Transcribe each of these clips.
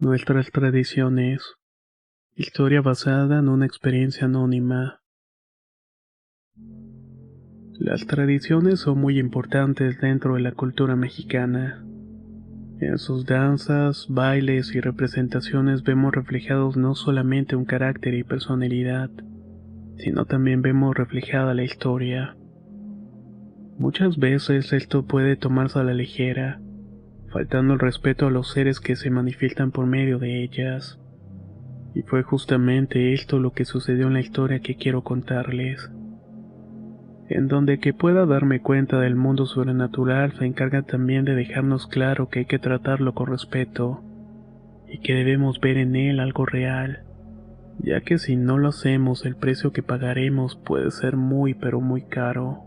Nuestras tradiciones. Historia basada en una experiencia anónima. Las tradiciones son muy importantes dentro de la cultura mexicana. En sus danzas, bailes y representaciones vemos reflejados no solamente un carácter y personalidad, sino también vemos reflejada la historia. Muchas veces esto puede tomarse a la ligera, faltando el respeto a los seres que se manifiestan por medio de ellas. Y fue justamente esto lo que sucedió en la historia que quiero contarles, en donde que pueda darme cuenta del mundo sobrenatural se encarga también de dejarnos claro que hay que tratarlo con respeto, y que debemos ver en él algo real, ya que si no lo hacemos el precio que pagaremos puede ser muy pero muy caro.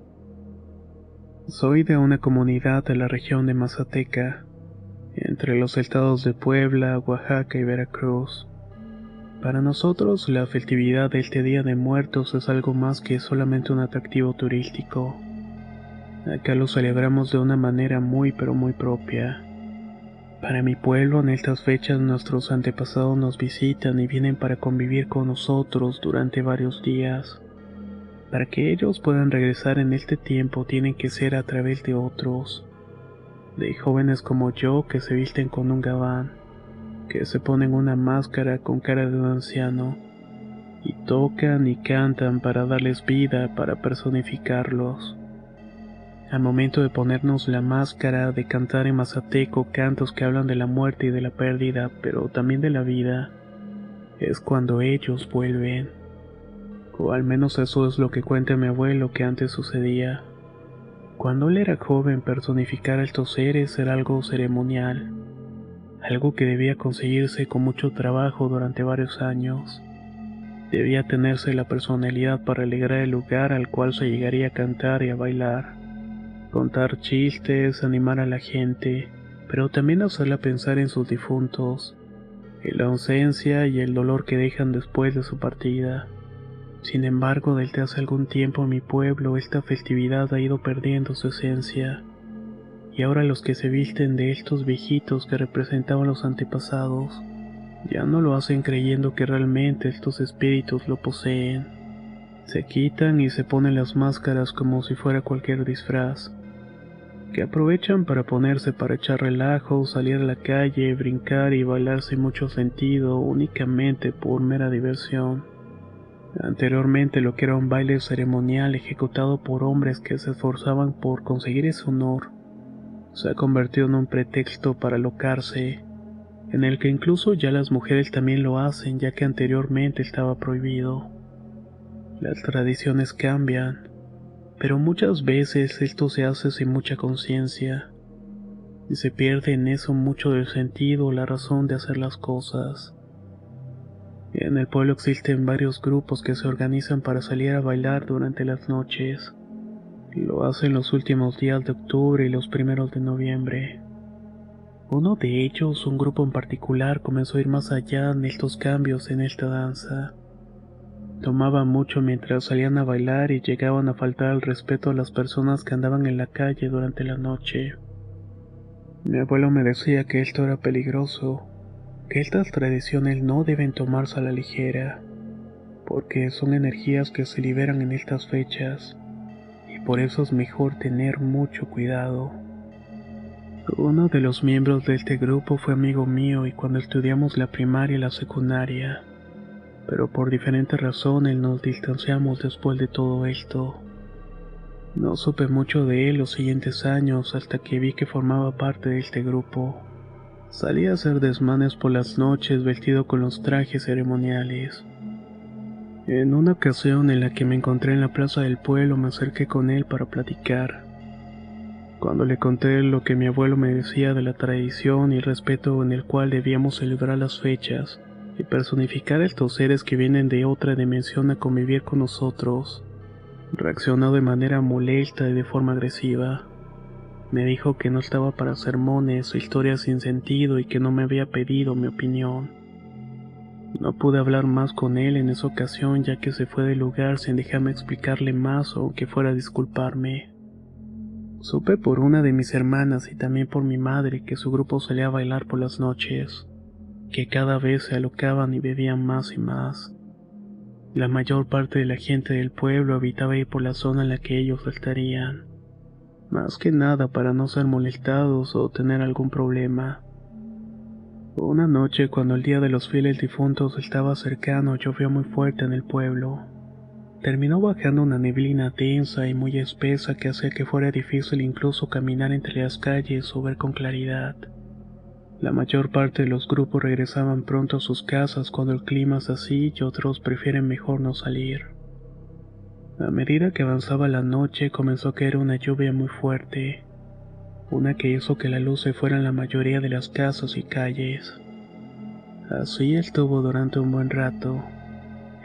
Soy de una comunidad de la región de Mazateca, entre los estados de Puebla, Oaxaca y Veracruz. Para nosotros, la festividad de este Día de Muertos es algo más que solamente un atractivo turístico. Acá lo celebramos de una manera muy pero muy propia. Para mi pueblo, en estas fechas nuestros antepasados nos visitan y vienen para convivir con nosotros durante varios días. Para que ellos puedan regresar en este tiempo tienen que ser a través de otros, de jóvenes como yo que se visten con un gabán, que se ponen una máscara con cara de un anciano, y tocan y cantan para darles vida, para personificarlos. Al momento de ponernos la máscara, de cantar en mazateco cantos que hablan de la muerte y de la pérdida, pero también de la vida, es cuando ellos vuelven. O al menos eso es lo que cuenta mi abuelo que antes sucedía. Cuando él era joven, personificar a estos seres era algo ceremonial, algo que debía conseguirse con mucho trabajo durante varios años. Debía tenerse la personalidad para alegrar el lugar al cual se llegaría a cantar y a bailar, contar chistes, animar a la gente, pero también hacerla pensar en sus difuntos, en la ausencia y el dolor que dejan después de su partida. Sin embargo, desde hace algún tiempo en mi pueblo esta festividad ha ido perdiendo su esencia, y ahora los que se visten de estos viejitos que representaban los antepasados, ya no lo hacen creyendo que realmente estos espíritus lo poseen. Se quitan y se ponen las máscaras como si fuera cualquier disfraz, que aprovechan para echar relajo, salir a la calle, brincar y bailar sin mucho sentido, únicamente por mera diversión. Anteriormente lo que era un baile ceremonial ejecutado por hombres que se esforzaban por conseguir ese honor, se ha convertido en un pretexto para alocarse, en el que incluso ya las mujeres también lo hacen, ya que anteriormente estaba prohibido. Las tradiciones cambian, pero muchas veces esto se hace sin mucha conciencia, y se pierde en eso mucho del sentido o la razón de hacer las cosas. En el pueblo existen varios grupos que se organizan para salir a bailar durante las noches. Lo hacen los últimos días de octubre y los primeros de noviembre. Uno de ellos, un grupo en particular, comenzó a ir más allá en estos cambios en esta danza. Tomaban mucho mientras salían a bailar y llegaban a faltar al respeto a las personas que andaban en la calle durante la noche. Mi abuelo me decía que esto era peligroso, que estas tradiciones no deben tomarse a la ligera, porque son energías que se liberan en estas fechas, y por eso es mejor tener mucho cuidado. Uno de los miembros de este grupo fue amigo mío y cuando estudiamos la primaria y la secundaria, pero por diferentes razones nos distanciamos después de todo esto. No supe mucho de él los siguientes años hasta que vi que formaba parte de este grupo. Salía a hacer desmanes por las noches vestido con los trajes ceremoniales. En una ocasión en la que me encontré en la plaza del pueblo me acerqué con él para platicar. Cuando le conté lo que mi abuelo me decía de la tradición y el respeto en el cual debíamos celebrar las fechas y personificar a estos seres que vienen de otra dimensión a convivir con nosotros, reaccionó de manera molesta y de forma agresiva. Me dijo que no estaba para sermones o historias sin sentido y que no me había pedido mi opinión. No pude hablar más con él en esa ocasión ya que se fue del lugar sin dejarme explicarle más o que fuera a disculparme. Supe por una de mis hermanas y también por mi madre que su grupo salía a bailar por las noches, que cada vez se alocaban y bebían más y más. La mayor parte de la gente del pueblo evitaba ir por la zona en la que ellos estarían, más que nada para no ser molestados o tener algún problema. Una noche, cuando el día de los fieles difuntos estaba cercano, llovió muy fuerte en el pueblo. Terminó bajando una neblina densa y muy espesa que hacía que fuera difícil incluso caminar entre las calles o ver con claridad. La mayor parte de los grupos regresaban pronto a sus casas cuando el clima es así y otros prefieren mejor no salir. A medida que avanzaba la noche comenzó a caer una lluvia muy fuerte, una que hizo que la luz se fuera en la mayoría de las casas y calles. Así estuvo durante un buen rato.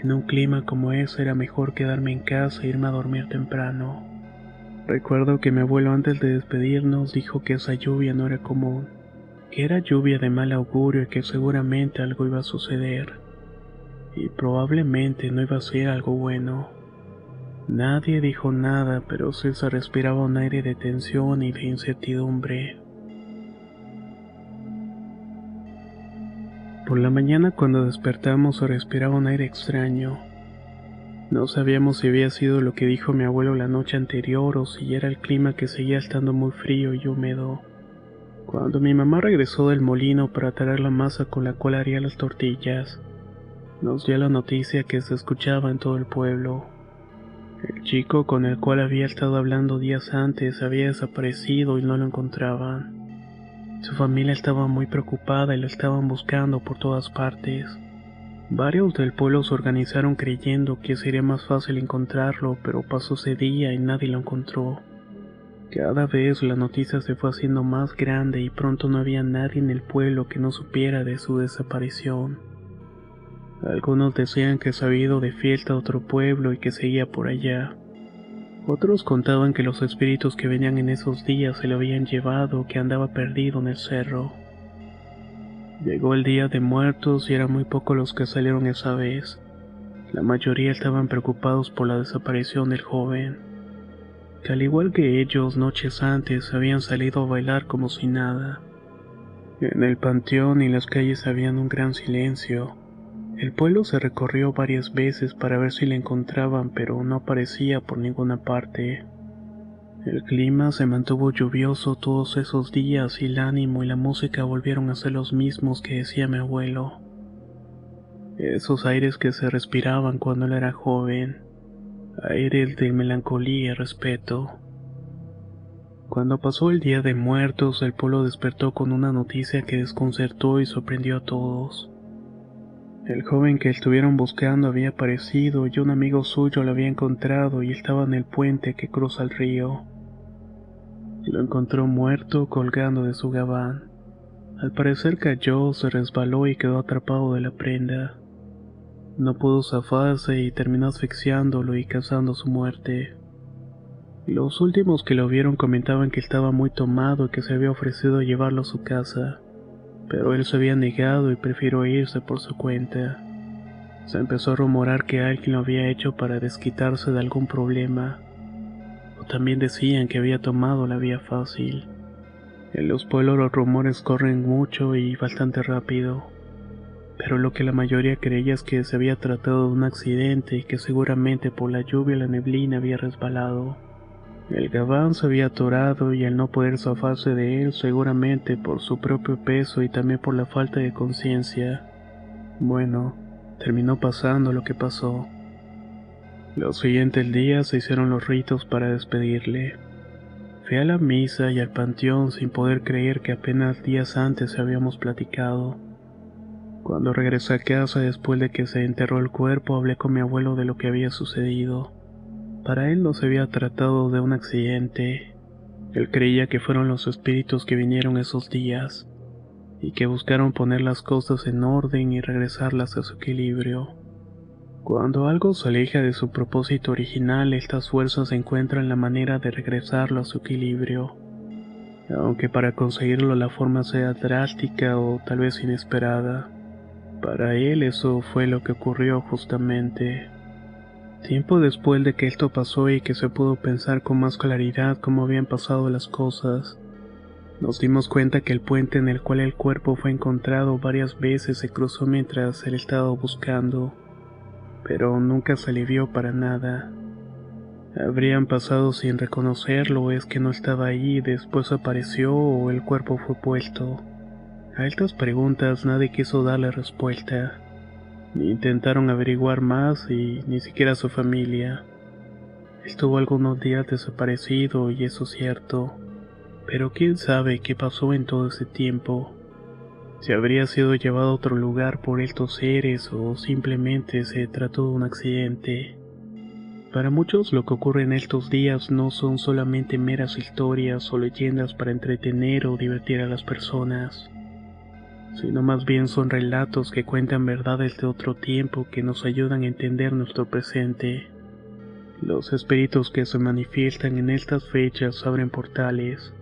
En un clima como ese era mejor quedarme en casa e irme a dormir temprano. Recuerdo que mi abuelo antes de despedirnos dijo que esa lluvia no era común, que era lluvia de mal augurio y que seguramente algo iba a suceder, y probablemente no iba a ser algo bueno. Nadie dijo nada, pero sí se respiraba un aire de tensión y de incertidumbre. Por la mañana cuando despertamos se respiraba un aire extraño. No sabíamos si había sido lo que dijo mi abuelo la noche anterior o si era el clima que seguía estando muy frío y húmedo. Cuando mi mamá regresó del molino para traer la masa con la cual haría las tortillas, nos dio la noticia que se escuchaba en todo el pueblo. El chico con el cual había estado hablando días antes había desaparecido y no lo encontraban. Su familia estaba muy preocupada y lo estaban buscando por todas partes. Varios del pueblo se organizaron creyendo que sería más fácil encontrarlo, pero pasó ese día y nadie lo encontró. Cada vez la noticia se fue haciendo más grande y pronto no había nadie en el pueblo que no supiera de su desaparición. Algunos decían que se había ido de fiesta a otro pueblo y que seguía por allá. Otros contaban que los espíritus que venían en esos días se lo habían llevado o que andaba perdido en el cerro. Llegó el día de muertos y eran muy pocos los que salieron esa vez. La mayoría estaban preocupados por la desaparición del joven, que al igual que ellos noches antes habían salido a bailar como si nada. En el panteón y las calles había un gran silencio. El pueblo se recorrió varias veces para ver si la encontraban, pero no aparecía por ninguna parte. El clima se mantuvo lluvioso todos esos días y el ánimo y la música volvieron a ser los mismos que decía mi abuelo. Esos aires que se respiraban cuando él era joven, aires de melancolía y respeto. Cuando pasó el día de muertos, el pueblo despertó con una noticia que desconcertó y sorprendió a todos. El joven que estuvieron buscando había aparecido y un amigo suyo lo había encontrado y estaba en el puente que cruza el río. Lo encontró muerto colgando de su gabán. Al parecer cayó, se resbaló y quedó atrapado de la prenda. No pudo zafarse y terminó asfixiándolo y causando su muerte. Los últimos que lo vieron comentaban que estaba muy tomado y que se había ofrecido llevarlo a su casa, pero él se había negado y prefirió irse por su cuenta. Se empezó a rumorar que alguien lo había hecho para desquitarse de algún problema, o también decían que había tomado la vía fácil. En los pueblos los rumores corren mucho y bastante rápido, pero lo que la mayoría creía es que se había tratado de un accidente y que seguramente por la lluvia y la neblina había resbalado. El gabán se había atorado y al no poder zafarse de él, seguramente por su propio peso y también por la falta de conciencia, bueno, terminó pasando lo que pasó. Los siguientes días se hicieron los ritos para despedirle. Fui a la misa y al panteón sin poder creer que apenas días antes habíamos platicado. Cuando regresé a casa después de que se enterró el cuerpo, hablé con mi abuelo de lo que había sucedido. Para él no se había tratado de un accidente. Él creía que fueron los espíritus que vinieron esos días y que buscaron poner las cosas en orden y regresarlas a su equilibrio. Cuando algo se aleja de su propósito original, estas fuerzas encuentran la manera de regresarlo a su equilibrio, aunque para conseguirlo la forma sea drástica o tal vez inesperada. Para él eso fue lo que ocurrió justamente. Tiempo después de que esto pasó y que se pudo pensar con más claridad cómo habían pasado las cosas, Nos dimos cuenta que el puente en el cual el cuerpo fue encontrado varias veces se cruzó mientras él estaba buscando, pero nunca se le vio para nada. Habrían pasado sin reconocerlo, o es que no estaba ahí y después apareció, o el cuerpo fue puesto. A estas preguntas nadie quiso darle respuesta. Ni intentaron averiguar más y ni siquiera su familia. Estuvo algunos días desaparecido y eso es cierto, pero quién sabe qué pasó en todo ese tiempo. Si habría sido llevado a otro lugar por estos seres o simplemente se trató de un accidente. Para muchos lo que ocurre en estos días no son solamente meras historias o leyendas para entretener o divertir a las personas, sino más bien son relatos que cuentan verdades de otro tiempo que nos ayudan a entender nuestro presente. Los espíritus que se manifiestan en estas fechas abren portales,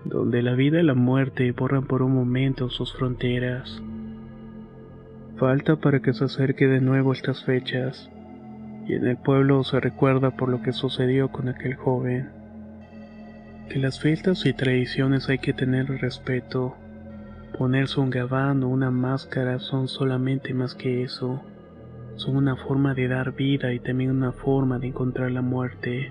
donde la vida y la muerte borran por un momento sus fronteras. Falta para que se acerque de nuevo estas fechas, y en el pueblo se recuerda por lo que sucedió con aquel joven. Que las fiestas y tradiciones hay que tener respeto. Ponerse un gabán o una máscara son solamente más que eso. Son una forma de dar vida y también una forma de encontrar la muerte.